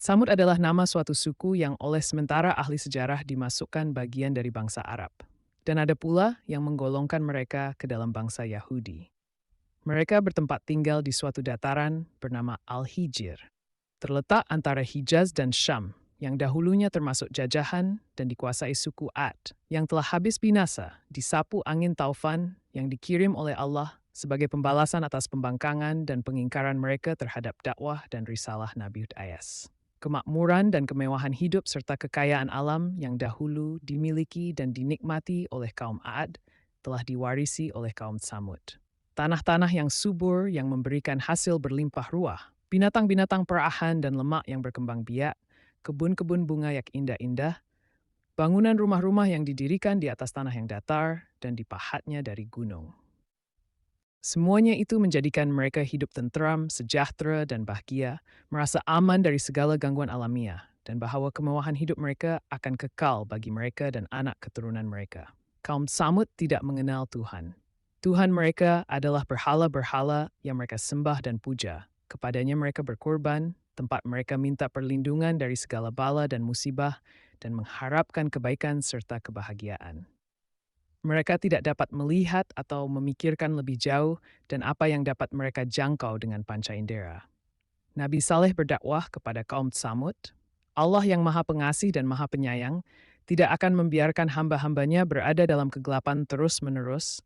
Samud adalah nama suatu suku yang oleh sementara ahli sejarah dimasukkan bagian dari bangsa Arab. Dan ada pula yang menggolongkan mereka ke dalam bangsa Yahudi. Mereka bertempat tinggal di suatu dataran bernama Al-Hijr, terletak antara Hijaz dan Syam, yang dahulunya termasuk jajahan dan dikuasai suku Ad, yang telah habis binasa disapu angin taufan yang dikirim oleh Allah sebagai pembalasan atas pembangkangan dan pengingkaran mereka terhadap dakwah dan risalah Nabi Hud AS. Kemakmuran dan kemewahan hidup serta kekayaan alam yang dahulu dimiliki dan dinikmati oleh kaum Ad telah diwarisi oleh kaum Samud. Tanah-tanah yang subur yang memberikan hasil berlimpah ruah, binatang-binatang perahan dan lemak yang berkembang biak, kebun-kebun bunga yang indah-indah, bangunan rumah-rumah yang didirikan di atas tanah yang datar dan dipahatnya dari gunung. Semuanya itu menjadikan mereka hidup tentram, sejahtera, dan bahagia, merasa aman dari segala gangguan alamiah, dan bahwa kemewahan hidup mereka akan kekal bagi mereka dan anak keturunan mereka. Kaum Samud tidak mengenal Tuhan. Tuhan mereka adalah berhala-berhala yang mereka sembah dan puja. Kepadanya mereka berkorban, tempat mereka minta perlindungan dari segala bala dan musibah, dan mengharapkan kebaikan serta kebahagiaan. Mereka tidak dapat melihat atau memikirkan lebih jauh dan apa yang dapat mereka jangkau dengan panca indera. Nabi Saleh berdakwah kepada kaum Tsamud, Allah yang maha pengasih dan maha penyayang tidak akan membiarkan hamba-hambanya berada dalam kegelapan terus-menerus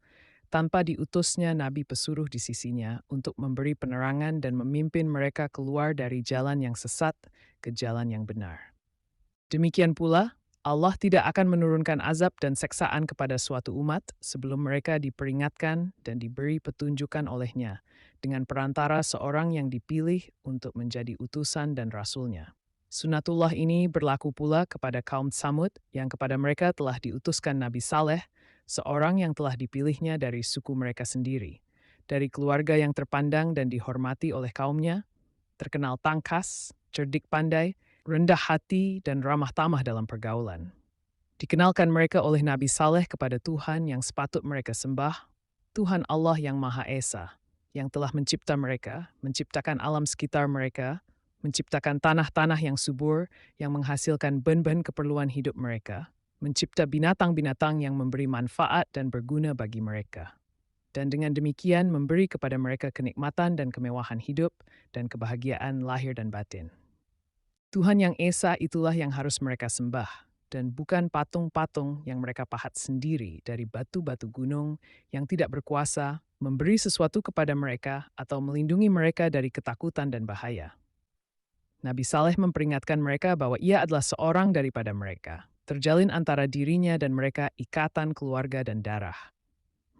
tanpa diutusnya Nabi pesuruh di sisinya untuk memberi penerangan dan memimpin mereka keluar dari jalan yang sesat ke jalan yang benar. Demikian pula, Allah tidak akan menurunkan azab dan seksaan kepada suatu umat sebelum mereka diperingatkan dan diberi petunjukan olehnya dengan perantara seorang yang dipilih untuk menjadi utusan dan rasulnya. Sunatullah ini berlaku pula kepada kaum Tsamud yang kepada mereka telah diutuskan Nabi Saleh, seorang yang telah dipilihnya dari suku mereka sendiri, dari keluarga yang terpandang dan dihormati oleh kaumnya, terkenal tangkas, cerdik pandai, rendah hati, dan ramah tamah dalam pergaulan. Dikenalkan mereka oleh Nabi Saleh kepada Tuhan yang sepatut mereka sembah, Tuhan Allah yang Maha Esa, yang telah mencipta mereka, menciptakan alam sekitar mereka, menciptakan tanah-tanah yang subur, yang menghasilkan ben-ben keperluan hidup mereka, mencipta binatang-binatang yang memberi manfaat dan berguna bagi mereka. Dan dengan demikian memberi kepada mereka kenikmatan dan kemewahan hidup dan kebahagiaan lahir dan batin. Tuhan yang Esa itulah yang harus mereka sembah, dan bukan patung-patung yang mereka pahat sendiri dari batu-batu gunung yang tidak berkuasa memberi sesuatu kepada mereka atau melindungi mereka dari ketakutan dan bahaya. Nabi Saleh memperingatkan mereka bahwa ia adalah seorang daripada mereka, terjalin antara dirinya dan mereka ikatan keluarga dan darah.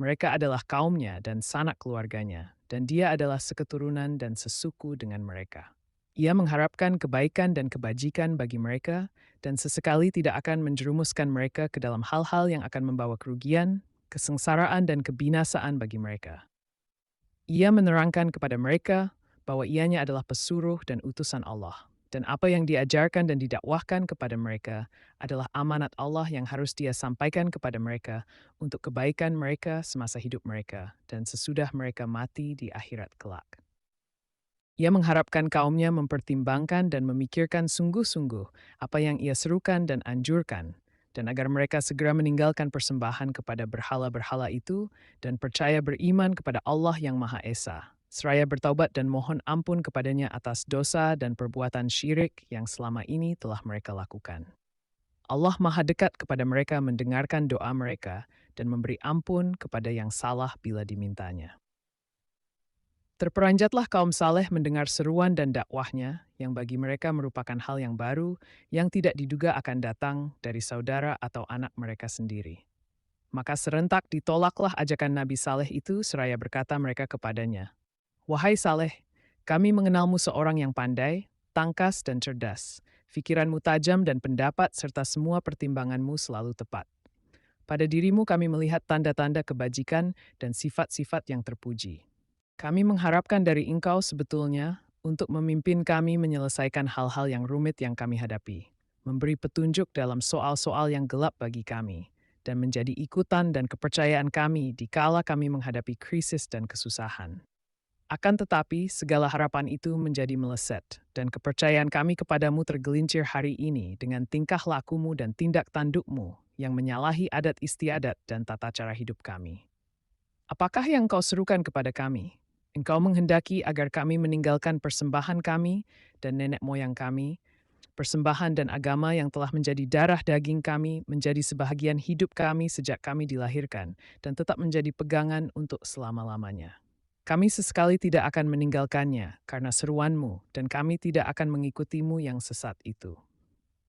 Mereka adalah kaumnya dan sanak keluarganya, dan dia adalah seketurunan dan sesuku dengan mereka. Ia mengharapkan kebaikan dan kebajikan bagi mereka dan sesekali tidak akan menjerumuskan mereka ke dalam hal-hal yang akan membawa kerugian, kesengsaraan, dan kebinasaan bagi mereka. Ia menerangkan kepada mereka bahwa ianya adalah pesuruh dan utusan Allah, dan apa yang diajarkan dan didakwahkan kepada mereka adalah amanat Allah yang harus dia sampaikan kepada mereka untuk kebaikan mereka semasa hidup mereka dan sesudah mereka mati di akhirat kelak. Ia mengharapkan kaumnya mempertimbangkan dan memikirkan sungguh-sungguh apa yang ia serukan dan anjurkan, dan agar mereka segera meninggalkan persembahan kepada berhala-berhala itu dan percaya beriman kepada Allah yang Maha Esa, seraya bertaubat dan mohon ampun kepadanya atas dosa dan perbuatan syirik yang selama ini telah mereka lakukan. Allah Maha dekat kepada mereka mendengarkan doa mereka dan memberi ampun kepada yang salah bila dimintanya. Terperanjatlah kaum Saleh mendengar seruan dan dakwahnya, yang bagi mereka merupakan hal yang baru, yang tidak diduga akan datang dari saudara atau anak mereka sendiri. Maka serentak ditolaklah ajakan Nabi Saleh itu seraya berkata mereka kepadanya, "Wahai Saleh, kami mengenalmu seorang yang pandai, tangkas dan cerdas. Fikiranmu tajam dan pendapat serta semua pertimbanganmu selalu tepat. Pada dirimu kami melihat tanda-tanda kebajikan dan sifat-sifat yang terpuji. Kami mengharapkan dari engkau sebetulnya untuk memimpin kami menyelesaikan hal-hal yang rumit yang kami hadapi, memberi petunjuk dalam soal-soal yang gelap bagi kami, dan menjadi ikutan dan kepercayaan kami dikala kami menghadapi krisis dan kesusahan. Akan tetapi, segala harapan itu menjadi meleset, dan kepercayaan kami kepadamu tergelincir hari ini dengan tingkah lakumu dan tindak tandukmu yang menyalahi adat istiadat dan tata cara hidup kami. Apakah yang kau serukan kepada kami? Engkau menghendaki agar kami meninggalkan persembahan kami dan nenek moyang kami, persembahan dan agama yang telah menjadi darah daging kami, menjadi sebahagian hidup kami sejak kami dilahirkan, dan tetap menjadi pegangan untuk selama-lamanya. Kami sesekali tidak akan meninggalkannya karena seruanmu, dan kami tidak akan mengikutimu yang sesat itu.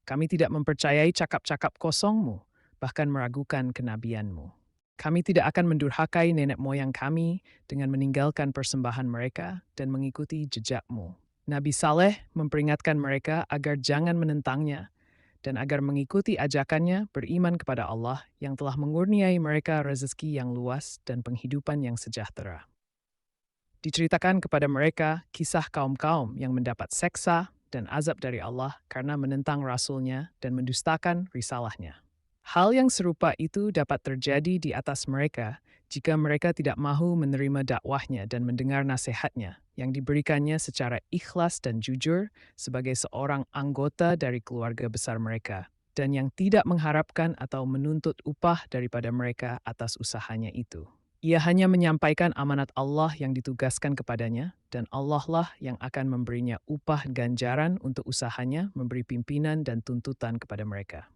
Kami tidak mempercayai cakap-cakap kosongmu, bahkan meragukan kenabianmu. Kami tidak akan mendurhakai nenek moyang kami dengan meninggalkan persembahan mereka dan mengikuti jejakmu. Nabi Saleh memperingatkan mereka agar jangan menentangnya dan agar mengikuti ajakannya beriman kepada Allah yang telah mengurniai mereka rezeki yang luas dan penghidupan yang sejahtera. Diceritakan kepada mereka kisah kaum-kaum yang mendapat seksa dan azab dari Allah karena menentang Rasul-Nya dan mendustakan risalahnya. Hal yang serupa itu dapat terjadi di atas mereka jika mereka tidak mahu menerima dakwahnya dan mendengar nasihatnya yang diberikannya secara ikhlas dan jujur sebagai seorang anggota dari keluarga besar mereka dan yang tidak mengharapkan atau menuntut upah daripada mereka atas usahanya itu. Ia hanya menyampaikan amanat Allah yang ditugaskan kepadanya, dan Allah lah yang akan memberinya upah ganjaran untuk usahanya memberi pimpinan dan tuntutan kepada mereka.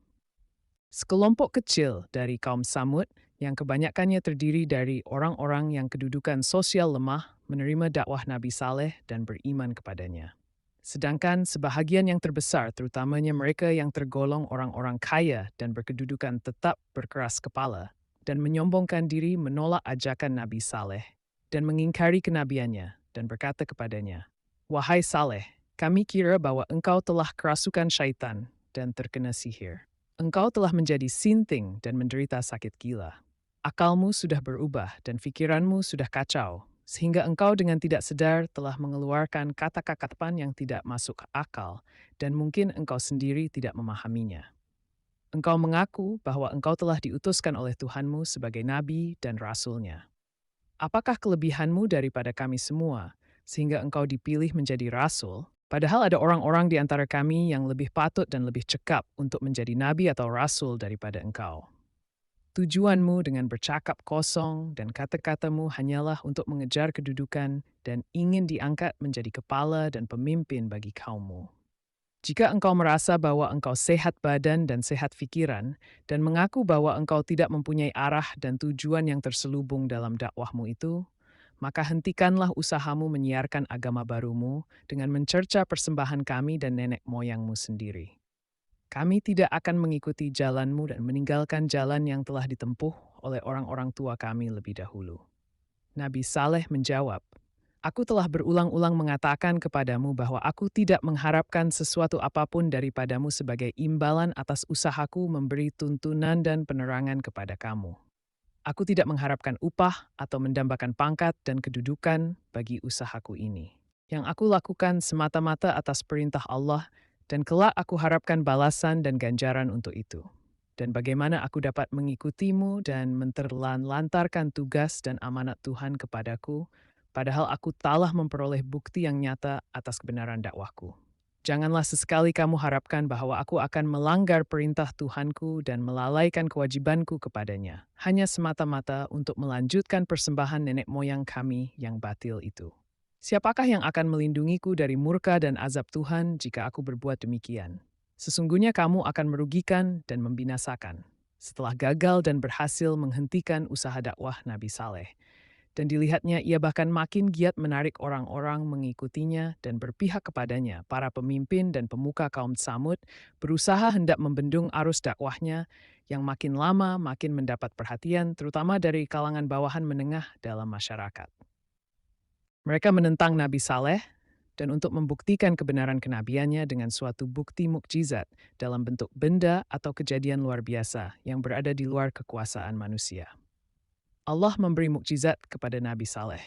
Sekelompok kecil dari kaum Samud yang kebanyakannya terdiri dari orang-orang yang kedudukan sosial lemah menerima dakwah Nabi Saleh dan beriman kepadanya. Sedangkan sebahagian yang terbesar, terutamanya mereka yang tergolong orang-orang kaya dan berkedudukan tetap berkeras kepala dan menyombongkan diri menolak ajakan Nabi Saleh dan mengingkari kenabiannya dan berkata kepadanya, "Wahai Saleh, kami kira bahwa engkau telah kerasukan syaitan dan terkena sihir. Engkau telah menjadi sinting dan menderita sakit gila. Akalmu sudah berubah dan pikiranmu sudah kacau, sehingga engkau dengan tidak sadar telah mengeluarkan kata-kata yang tidak masuk akal dan mungkin engkau sendiri tidak memahaminya. Engkau mengaku bahwa engkau telah diutuskan oleh Tuhanmu sebagai nabi dan rasul-Nya. Apakah kelebihanmu daripada kami semua, sehingga engkau dipilih menjadi rasul? Padahal ada orang-orang di antara kami yang lebih patut dan lebih cekap untuk menjadi nabi atau rasul daripada engkau. Tujuanmu dengan bercakap kosong dan kata-katamu hanyalah untuk mengejar kedudukan dan ingin diangkat menjadi kepala dan pemimpin bagi kaummu. Jika engkau merasa bahwa engkau sehat badan dan sehat pikiran, dan mengaku bahwa engkau tidak mempunyai arah dan tujuan yang terselubung dalam dakwahmu itu, maka hentikanlah usahamu menyiarkan agama barumu dengan mencerca persembahan kami dan nenek moyangmu sendiri. Kami tidak akan mengikuti jalanmu dan meninggalkan jalan yang telah ditempuh oleh orang-orang tua kami lebih dahulu." Nabi Saleh menjawab, "Aku telah berulang-ulang mengatakan kepadamu bahwa aku tidak mengharapkan sesuatu apapun daripadamu sebagai imbalan atas usahaku memberi tuntunan dan penerangan kepada kamu. Aku tidak mengharapkan upah atau mendambakan pangkat dan kedudukan bagi usahaku ini. Yang aku lakukan semata-mata atas perintah Allah dan kelak aku harapkan balasan dan ganjaran untuk itu. Dan bagaimana aku dapat mengikutimu dan menterlantarkan tugas dan amanat Tuhan kepadaku, padahal aku telah memperoleh bukti yang nyata atas kebenaran dakwahku. Janganlah sesekali kamu harapkan bahwa aku akan melanggar perintah Tuhanku dan melalaikan kewajibanku kepadanya, hanya semata-mata untuk melanjutkan persembahan nenek moyang kami yang batil itu. Siapakah yang akan melindungiku dari murka dan azab Tuhan jika aku berbuat demikian? Sesungguhnya kamu akan merugikan dan membinasakan." Setelah gagal dan berhasil menghentikan usaha dakwah Nabi Saleh, dan dilihatnya ia bahkan makin giat menarik orang-orang mengikutinya dan berpihak kepadanya, para pemimpin dan pemuka kaum Tsamud berusaha hendak membendung arus dakwahnya yang makin lama makin mendapat perhatian, terutama dari kalangan bawahan menengah dalam masyarakat. Mereka menentang Nabi Saleh, dan untuk membuktikan kebenaran kenabiannya dengan suatu bukti mukjizat dalam bentuk benda atau kejadian luar biasa yang berada di luar kekuasaan manusia. Allah memberi mukjizat kepada Nabi Saleh.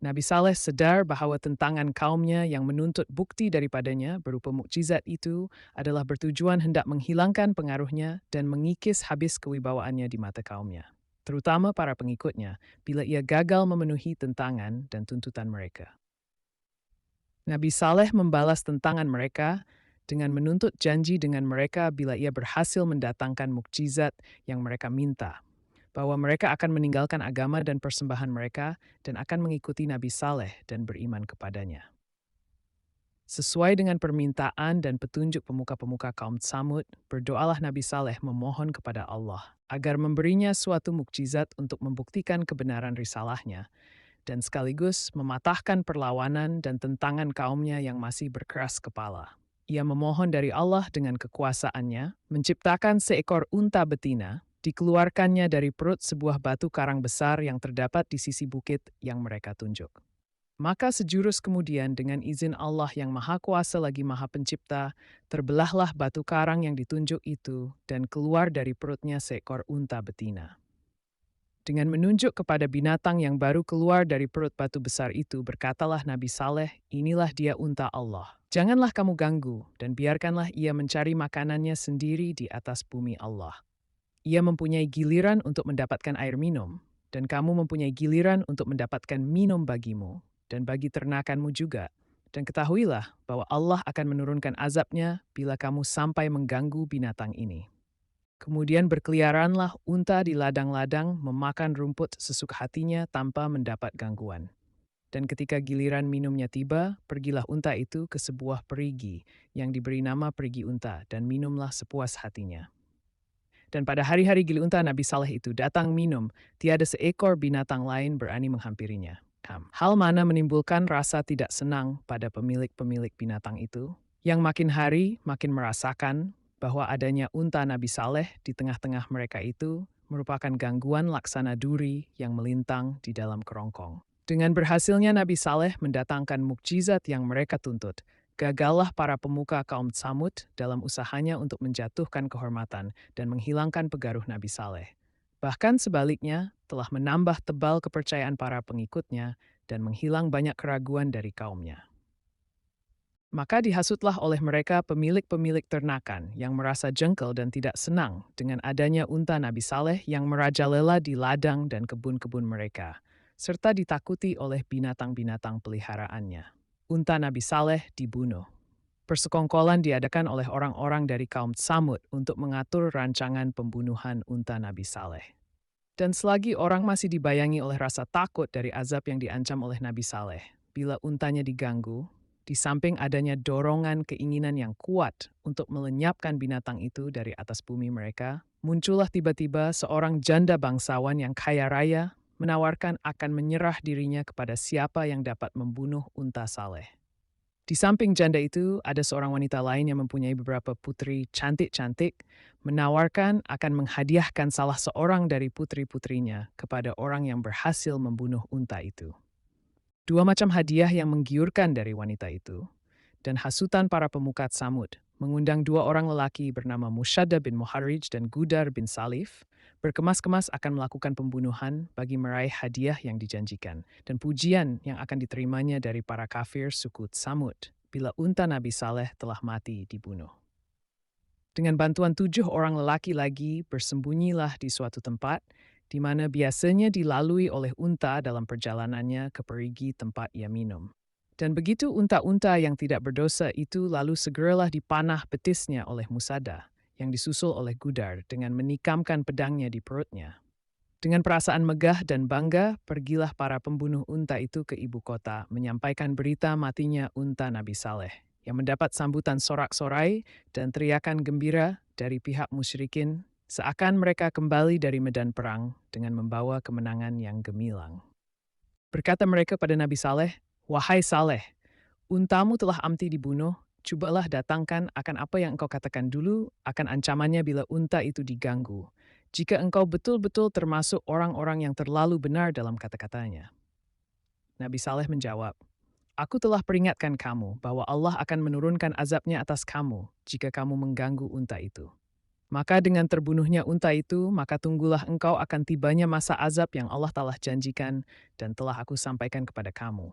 Nabi Saleh sadar bahwa tentangan kaumnya yang menuntut bukti daripadanya berupa mukjizat itu adalah bertujuan hendak menghilangkan pengaruhnya dan mengikis habis kewibawaannya di mata kaumnya. terutama para pengikutnya, bila ia gagal memenuhi tentangan dan tuntutan mereka. Nabi Saleh membalas tentangan mereka dengan menuntut janji dengan mereka bila ia berhasil mendatangkan mukjizat yang mereka minta, bahwa mereka akan meninggalkan agama dan persembahan mereka dan akan mengikuti Nabi Saleh dan beriman kepadanya. Sesuai dengan permintaan dan petunjuk pemuka-pemuka kaum Tsamud, berdoalah Nabi Saleh memohon kepada Allah agar memberinya suatu mukjizat untuk membuktikan kebenaran risalahnya dan sekaligus mematahkan perlawanan dan tentangan kaumnya yang masih berkeras kepala. Ia memohon dari Allah dengan kekuasaannya, menciptakan seekor unta betina, dikeluarkannya dari perut sebuah batu karang besar yang terdapat di sisi bukit yang mereka tunjuk. Maka sejurus kemudian dengan izin Allah yang Maha Kuasa lagi Maha Pencipta, terbelahlah batu karang yang ditunjuk itu dan keluar dari perutnya seekor unta betina. Dengan menunjuk kepada binatang yang baru keluar dari perut batu besar itu, berkatalah Nabi Saleh, inilah dia unta Allah. Janganlah kamu ganggu dan biarkanlah ia mencari makanannya sendiri di atas bumi Allah. Ia mempunyai giliran untuk mendapatkan air minum, dan kamu mempunyai giliran untuk mendapatkan minum bagimu, dan bagi ternakanmu juga. Dan ketahuilah bahwa Allah akan menurunkan azabnya bila kamu sampai mengganggu binatang ini. Kemudian berkeliaranlah unta di ladang-ladang memakan rumput sesuka hatinya tanpa mendapat gangguan. Dan ketika giliran minumnya tiba, pergilah unta itu ke sebuah perigi yang diberi nama perigi unta dan minumlah sepuas hatinya. Dan pada hari-hari gili unta Nabi Saleh itu datang minum, tiada seekor binatang lain berani menghampirinya. Hal mana menimbulkan rasa tidak senang pada pemilik-pemilik binatang itu, yang makin hari makin merasakan bahwa adanya unta Nabi Saleh di tengah-tengah mereka itu merupakan gangguan laksana duri yang melintang di dalam kerongkong. Dengan berhasilnya Nabi Saleh mendatangkan mukjizat yang mereka tuntut, gagallah para pemuka kaum Tsamud dalam usahanya untuk menjatuhkan kehormatan dan menghilangkan pegaruh Nabi Saleh. Bahkan sebaliknya, telah menambah tebal kepercayaan para pengikutnya dan menghilang banyak keraguan dari kaumnya. Maka dihasutlah oleh mereka pemilik-pemilik ternakan yang merasa jengkel dan tidak senang dengan adanya unta Nabi Saleh yang merajalela di ladang dan kebun-kebun mereka, serta ditakuti oleh binatang-binatang peliharaannya. Unta Nabi Saleh dibunuh. Persekongkolan diadakan oleh orang-orang dari kaum Tsamud untuk mengatur rancangan pembunuhan unta Nabi Saleh. Dan selagi orang masih dibayangi oleh rasa takut dari azab yang diancam oleh Nabi Saleh, bila untanya diganggu, di samping adanya dorongan keinginan yang kuat untuk melenyapkan binatang itu dari atas bumi mereka, muncullah tiba-tiba seorang janda bangsawan yang kaya raya menawarkan akan menyerah dirinya kepada siapa yang dapat membunuh unta Saleh. Di samping janda itu, ada seorang wanita lain yang mempunyai beberapa putri cantik-cantik, menawarkan akan menghadiahkan salah seorang dari putri-putrinya kepada orang yang berhasil membunuh unta itu. Dua macam hadiah yang menggiurkan dari wanita itu, dan hasutan para pemuka Tsamud, mengundang dua orang lelaki bernama Mushadda bin Muharrij dan Gudar bin Salif, berkemas-kemas akan melakukan pembunuhan bagi meraih hadiah yang dijanjikan, dan pujian yang akan diterimanya dari para kafir suku Tsamud, bila unta Nabi Saleh telah mati dibunuh. Dengan bantuan 7 orang lelaki lagi, bersembunyilah di suatu tempat, di mana biasanya dilalui oleh unta dalam perjalanannya ke perigi tempat ia minum. Dan begitu unta-unta yang tidak berdosa itu lalu segeralah dipanah betisnya oleh Musada, yang disusul oleh Gudar dengan menikamkan pedangnya di perutnya. Dengan perasaan megah dan bangga, pergilah para pembunuh unta itu ke ibu kota menyampaikan berita matinya unta Nabi Saleh, yang mendapat sambutan sorak-sorai dan teriakan gembira dari pihak musyrikin, seakan mereka kembali dari medan perang dengan membawa kemenangan yang gemilang. Berkata mereka pada Nabi Saleh, "Wahai Saleh, untamu telah amti dibunuh, cobalah datangkan akan apa yang engkau katakan dulu akan ancamannya bila unta itu diganggu, jika engkau betul-betul termasuk orang-orang yang terlalu benar dalam kata-katanya." Nabi Saleh menjawab, "Aku telah peringatkan kamu bahwa Allah akan menurunkan azabnya atas kamu jika kamu mengganggu unta itu. Maka dengan terbunuhnya unta itu, maka tunggulah engkau akan tibanya masa azab yang Allah telah janjikan dan telah aku sampaikan kepada kamu.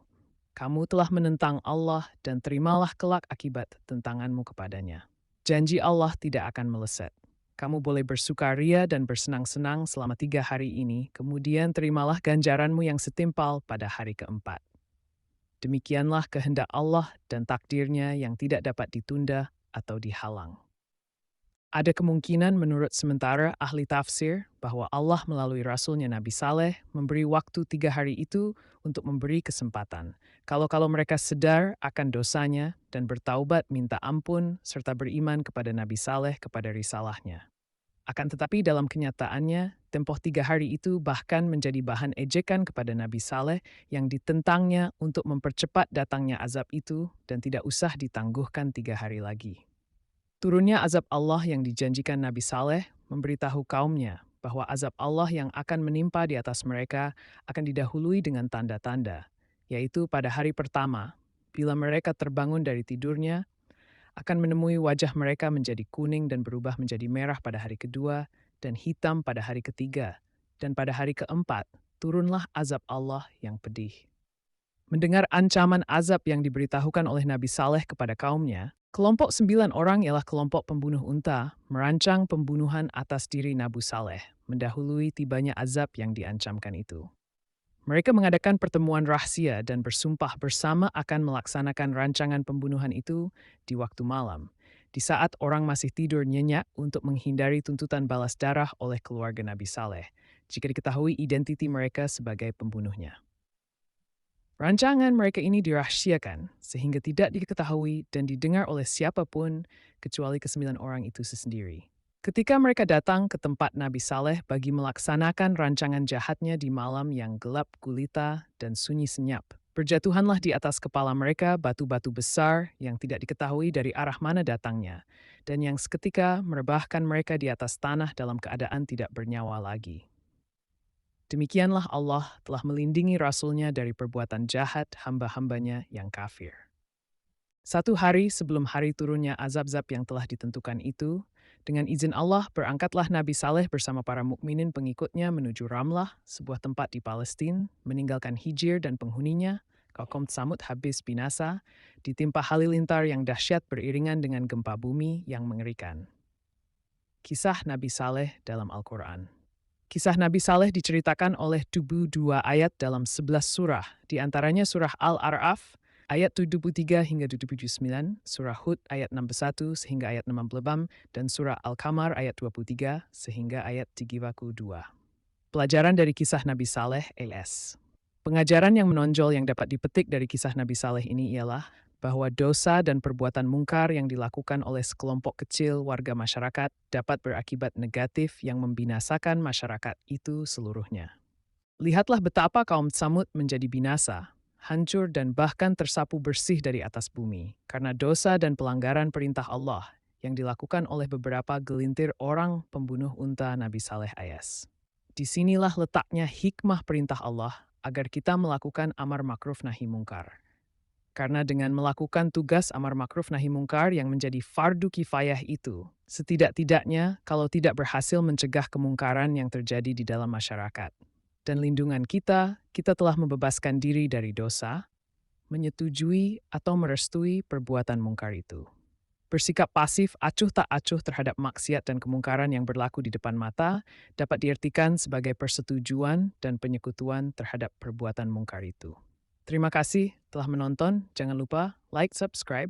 Kamu telah menentang Allah dan terimalah kelak akibat tentanganmu kepadanya. Janji Allah tidak akan meleset." Kamu boleh bersukaria dan bersenang-senang selama 3 hari ini, kemudian terimalah ganjaranmu yang setimpal pada hari keempat. Demikianlah kehendak Allah dan takdirnya yang tidak dapat ditunda atau dihalang. Ada kemungkinan menurut sementara ahli tafsir bahwa Allah melalui Rasulnya Nabi Saleh memberi waktu 3 hari itu untuk memberi kesempatan. Kalau mereka sadar akan dosanya dan bertaubat minta ampun serta beriman kepada Nabi Saleh kepada risalahnya. Akan tetapi dalam kenyataannya, tempoh 3 hari itu bahkan menjadi bahan ejekan kepada Nabi Saleh yang ditentangnya untuk mempercepat datangnya azab itu dan tidak usah ditangguhkan 3 hari lagi. Turunnya azab Allah yang dijanjikan Nabi Saleh memberitahu kaumnya bahwa azab Allah yang akan menimpa di atas mereka akan didahului dengan tanda-tanda, yaitu pada hari pertama, bila mereka terbangun dari tidurnya, akan menemui wajah mereka menjadi kuning dan berubah menjadi merah pada hari kedua dan hitam pada hari ketiga, dan pada hari keempat, turunlah azab Allah yang pedih. Mendengar ancaman azab yang diberitahukan oleh Nabi Saleh kepada kaumnya, kelompok 9 orang ialah kelompok pembunuh unta merancang pembunuhan atas diri Nabi Saleh, mendahului tibanya azab yang diancamkan itu. Mereka mengadakan pertemuan rahasia dan bersumpah bersama akan melaksanakan rancangan pembunuhan itu di waktu malam, di saat orang masih tidur nyenyak untuk menghindari tuntutan balas darah oleh keluarga Nabi Saleh, jika diketahui identiti mereka sebagai pembunuhnya. Rancangan mereka ini dirahasiakan sehingga tidak diketahui dan didengar oleh siapapun kecuali ke-9 orang itu sendiri. Ketika mereka datang ke tempat Nabi Saleh bagi melaksanakan rancangan jahatnya di malam yang gelap gulita dan sunyi senyap, berjatuhanlah di atas kepala mereka batu-batu besar yang tidak diketahui dari arah mana datangnya, dan yang seketika merebahkan mereka di atas tanah dalam keadaan tidak bernyawa lagi. Demikianlah Allah telah melindungi Rasul-Nya dari perbuatan jahat hamba-hambanya yang kafir. 1 hari sebelum hari turunnya azab-azab yang telah ditentukan itu, dengan izin Allah berangkatlah Nabi Saleh bersama para mukminin pengikutnya menuju Ramlah, sebuah tempat di Palestina, meninggalkan Hijir dan penghuninya, kaum Tsamud habis binasa, ditimpa halilintar yang dahsyat beriringan dengan gempa bumi yang mengerikan. Kisah Nabi Saleh dalam Al-Quran. Kisah Nabi Saleh diceritakan oleh 2 ayat dalam 11 surah, di antaranya surah Al-A'raf ayat 73 hingga 79, surah Hud ayat 61 sehingga ayat 60, dan surah Al-Qamar ayat 23 sehingga ayat 32. Pelajaran dari kisah Nabi Saleh (LS). Pengajaran yang menonjol yang dapat dipetik dari kisah Nabi Saleh ini ialah bahwa dosa dan perbuatan mungkar yang dilakukan oleh sekelompok kecil warga masyarakat dapat berakibat negatif yang membinasakan masyarakat itu seluruhnya. Lihatlah betapa kaum Tsamud menjadi binasa, hancur dan bahkan tersapu bersih dari atas bumi karena dosa dan pelanggaran perintah Allah yang dilakukan oleh beberapa gelintir orang pembunuh unta Nabi Saleh AS. Disinilah letaknya hikmah perintah Allah agar kita melakukan amar makruf nahi mungkar. Karena dengan melakukan tugas amar makruf nahi mungkar yang menjadi fardu kifayah itu, setidak-tidaknya kalau tidak berhasil mencegah kemungkaran yang terjadi di dalam masyarakat. Dan lindungan kita telah membebaskan diri dari dosa, menyetujui atau merestui perbuatan mungkar itu. Bersikap pasif acuh tak acuh terhadap maksiat dan kemungkaran yang berlaku di depan mata dapat diartikan sebagai persetujuan dan penyekutuan terhadap perbuatan mungkar itu. Terima kasih telah menonton. Jangan lupa like, subscribe,